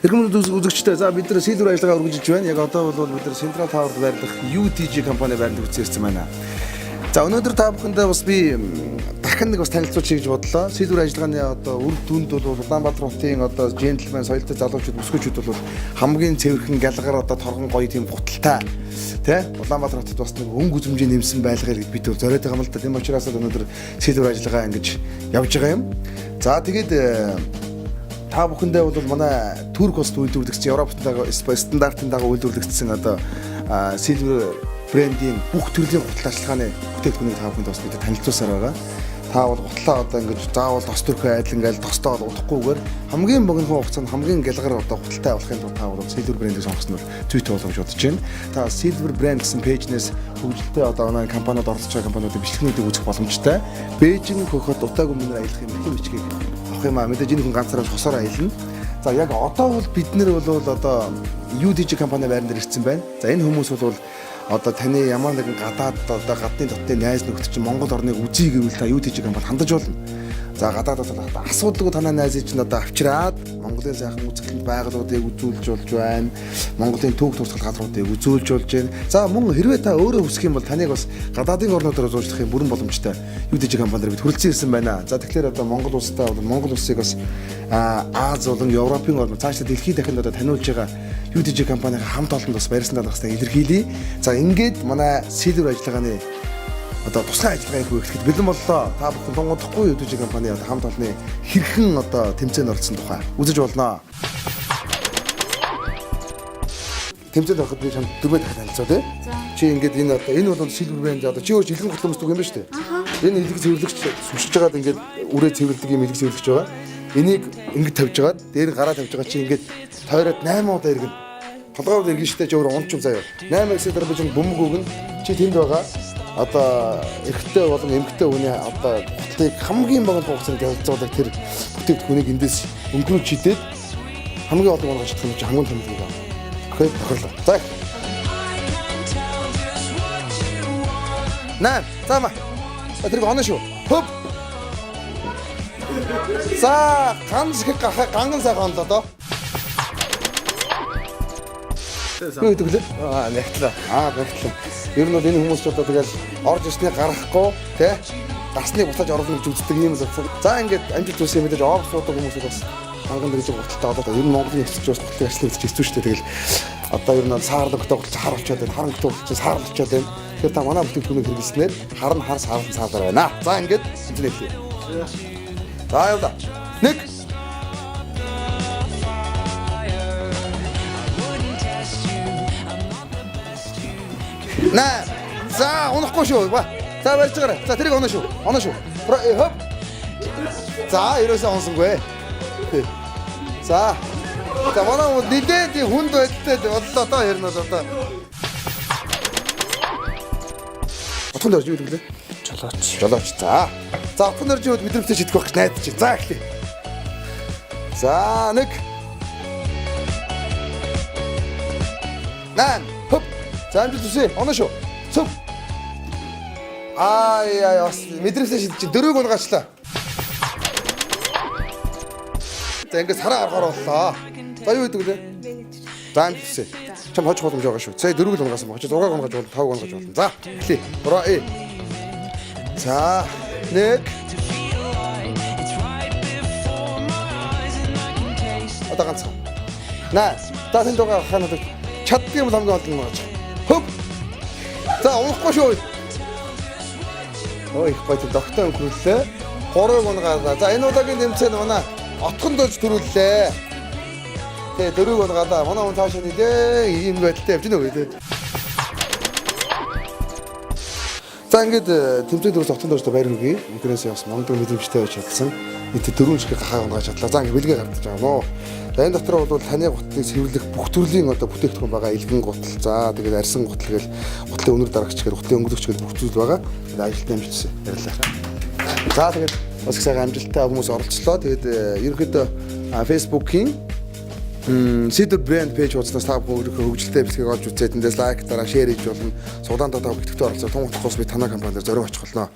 Эрхэм үзэгчдээ за бид нар Silver ажиллагаа үргэлжилж байна. Яг одоо бол бид нар Central Tower-д байрлах UTG компани байрлал үзсэн байна. За өнөөдөр та бүхэндээ бас би дахин нэг бас танилцуулчих гэж бодлоо. Silver ажиллагааны одоо үр дүнд бол Улаанбаатар хотын одоо gentleman соёлтой залуучууд өсгөөчүүд бол хамгийн цэвэрхэн галгаар одоо торгон гоё тийм гуталтай тэ Улаанбаатар хотод бас нэг өнгө үзмжээ нэмсэн байлгаар гэж бид зориод байгаа юм л да. Тийм учраас өнөөдөр Silver ажиллагаа ингэж явж байгаа юм. За тэгээд та бүхэндээ бол манай Турк улсад үйлдвэрлэгдсэн Европтойгоо стандартын дагуу үйлдвэрлэгдсэн одоо Silver брендийн бүх төрлийн гутал ажиллагааны бүтээгдэхүүнийг та бүхэнд бас бид танилцуулсаар байгаа. Та бол гутлаа одоо ингэж заавал тос төрхөө айдлан гээл тостоо удахгүй хамгийн богино хугацаанд хамгийн гэлгар одоо гуталтай болохын тулд та бол Silver брендийг сонгосон нь зүйтэй болох гэж бодож байна. Та Silver бренд гэсэн пэйжнээс хөгжилтэй одоо манай компаниуд оролцож байгаа компаниудын бичлэгүүдийг үзэх боломжтой. Бээжин хөхөд утаагүй мөнөр аялах юм их бичгийг авах юм аа. Мэдээж энэ хүн ганцаараа хосоор аялна. За яг одоо бол бид нэр бол одоо UTG компани байран дээр ирсэн байна. За энэ хүмүүс бол одоо таны ямар нэгэн гадаад одоо гадны дотны найз нөхдөд чинь Монгол орныг үзье гэвэл та UTG компани хандаж болно. За гадаадаас бол асуудалгүй танай найзыг чинь одоо авчираад Монголын сайхан үзэсгэлэнт байгууллагуудыг үзүүлж болж байна. Монголын төв туртгал газруудыг үзүүлж болж байна. За мөн хэрвээ та өөрөө хүсэх юм бол таныг бас гадаадын орнуудаар зуршлахын бүрэн боломжтой UTG компаниар бид хүрэлцэн ирсэн байна. За тэгэхээр одоо Монгол улстай бол Монгол улсыг бас Аз болон Европын орнууд цаашдаа дэлхийд дахинд одоо таниулж байгаа UTG компанийн хамт олонд бас баярсандаа багстай илэрхийлье. За ингээд манай Silver ажиллагааны одоо тусгай ажиллагааг хөгжүүлэхэд бэлэн боллоо. Та бүхэн тунгадахгүй UTG компани одоо хамт олонны хэрхэн одоо тэмцээнд оролцсон тухай үзэж болно. Тэмцээнд ороход би чамд дөрвөө дахин танилцаа тий. Чи ингээд энэ одоо энэ бол Silver брэнд одоо чи өөр илгэн готломсдог юм ба шүү дээ. Энэ илэг цэвэрлэгч сүшиж байгаад ингээд үрээ цэвэрлдэг юм илэг цэвэрлэгч байгаа. Энийг ингэж тавьж байгаад дээр гараа тавьж байгаа чи ингээд тойроод 8 удаа иргэн. Толгойд иргэн штэ чи өөр унч юм заяа. 8 эксээр би чинь бөмбөг өгнө. Чи тэнд байгаа. Одоо эрэгтэй болон эмэгтэй хүний одоо гутлыг хамгийн богино хугацаанд ялцуулдаг тэр бүтээгдэхүүнийг эндээс өнгөрөөж чийдээд хамгийн олон болгож чадах юм чи хамгийн том юм. Окей, тохирлоо. За. Наа, зама. Тэр гоноо шүү. Хөп. За, ганц их ганган сайхан онлоо доо. Юу гэдэг лээ? Нэгтлээ. Нэгтлээ. Ер нь бол энэ хүмүүс ч одоо тэгэл орж ирсний гарахгүй тий гарсныг буцааж оруулах гэж үздэг юм л. За ингээд амжилт зүйлсээ мэдээж оог суудаг хүмүүсийг бас ханган дэрэж гуталтай одоо ер нь Монголын хэсэгч бас гуталтай ажлыг хийж хэвчүү шүү дээ. Тэгэл одоо ер нь саарлагддаг болж харуулчаад байна. Харанхтай болж саарлчаад байна. Тэгэхээр та манай бүтээгдэхүүнийг хэрэглэснээр харна хар саарлан саалаар байна. За ингээд тэмцэнэ. За яваа. Нэг наа. За унахгүй шүү. За барьж байгаарай. За тэрийг оноо шүү. Оноо шүү. Хоп. За ерөөсөө онсонгүй. За. За манай нэдээд хүнд байдалтай боллоо доо ярина одоо. Отхон дөрж юу гэвэл жолооч. За. За отхон дөрж юу мэдрэмжтэй шидэх байх гэж найдаж чинь. За эхлэе. За нэг. Наа. Хоп. За амжилт хүсье. Оноо шүү. Цөп. Яа мэдрэмжтэй шидэж чинь дөрөв унгаачлаа. За ингээд сараа гарахаар боллоо. За юу гэдэг вэ? За амжилт хүсье. Чам хожих боломж байгаа шүү. Сая дөрөв л унгаасан баг. 6 унгаж болно, 5 унгаж болно. За эхлэе. За нэг. Одоо ганцхан. Наа. Та тэнд байгаа ханаад чаддаг юм хамгийн олон юм байна. Хөп. За унахгүй шүү. Ой их гоё доктор өнгөрүүллээ. 3 унгаа. За энэ удаагийн тэмцээнд манай отхон дөрж төрүүллээ. Тэгээ 4 унгаалаа. Манай хүн цаашаа нэлээ ийм байдалтай явж байна үү. За ингээд тэмцээнд дөрөс отхон дөржтэй баяр хүргэе. Интернетээс бас мундаг мэдрэмжтэй байж чадсан. Нийт 4 шиг гахаа унгааж чадлаа. За ингээд бэлгээ гардаж байгаа мó. За энэ дотор бол таны гутлыг цэвэрлэх бүх төрлийн одоо бүтээгдэхүүн байгаа. Илгэн гутал, за тэгээд арьсан гутал гэл гутлын өнөр дарагч гэл гутлын өнгөлөгч гэл бүх зүйл байгаа. Тэгээд ажилтны амжилтсан ярьлаа. За тэгээд бас их сайхан амжилттай хүмүүс оролцлоо. Тэгээд ерөнхийдөө Facebook-ийн Silver брэнд пэйж хуудасаас та бүхэн хөгжилтэй бичлэгийг олж үзээд эндээс лайк дараа шеэр хийж болно. Судаан дотоод бүтээгдэхүүн оролцоо тун утгаас би танай компанид зориг очих болно.